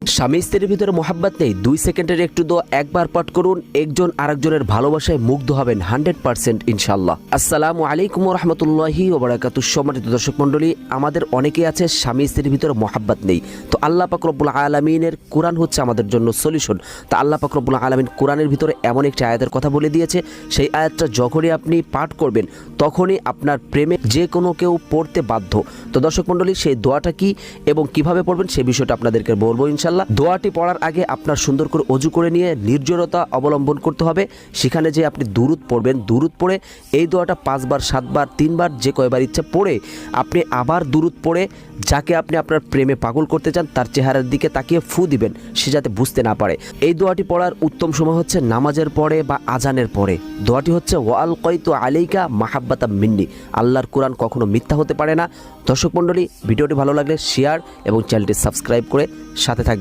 স্বামী স্ত্রীর ভিতরে মোহাব্বত নেই, 2 সেকেন্ডের একটু দোয়া একবার পাঠ করুন, একজন আরেকজনের ভালোবাসায় মুগ্ধ হবেন 100% ইনশাআল্লাহ। আসসালামু আলাইকুম ওয়া রাহমাতুল্লাহি ওয়া বারাকাতুহু। সম্মানিত দর্শক মণ্ডলী, আমাদের অনেকেই আছে স্বামী স্ত্রীর ভিতরে মোহাব্বত নেই। তো আল্লাহ পাক রব্বুল আলামিনের কোরআন হচ্ছে আমাদের জন্য সলিউশন। তো আল্লাহ পাক রব্বুল আলামিন কোরআনের ভিতরে এমন একটি আয়াতের কথা বলে দিয়েছে, সেই আয়াতটা যখনই আপনি পাঠ করবেন তখনই আপনার প্রেমে যে কোনো কেউ পড়তে বাধ্য। তো দর্শক মণ্ডলী, সেই দোয়াটা কি এবং কিভাবে পড়বেন সেই বিষয়টা আপনাদেরকে বলবো ইনশাআল্লাহ। দোয়াটি পড়ার আগে আপনার সুন্দর করে ওযু করে নিয়ে নির্জনতা অবলম্বন করতে হবে। সেখানে যে আপনি দুরুদ পড়বেন, দুরুদ পড়ে এই দোয়াটা 5 বার 7 বার 3 বার যে কয়বার ইচ্ছা পড়ে আপনি আবার দুরুদ পড়ে যাকে আপনি আপনার প্রেমে পাগল করতে চান তার চেহারার দিকে তাকিয়ে ফু দিবেন, সে যাতে বুঝতে না পারে। এই দোয়াটি পড়ার উত্তম সময় হচ্ছে নামাজের পরে বা আজানের পরে। দোয়াটি হচ্ছে ওয়ালকাইতু আলাইকা মাহাব্বাতাম মিন্নি। আল্লাহর কোরআন কখনো মিথ্যা হতে পারে না। দর্শক মণ্ডলী, ভিডিওটি ভালো লাগলে শেয়ার এবং চ্যানেলটি সাবস্ক্রাইব করে সাথে থাকবেন।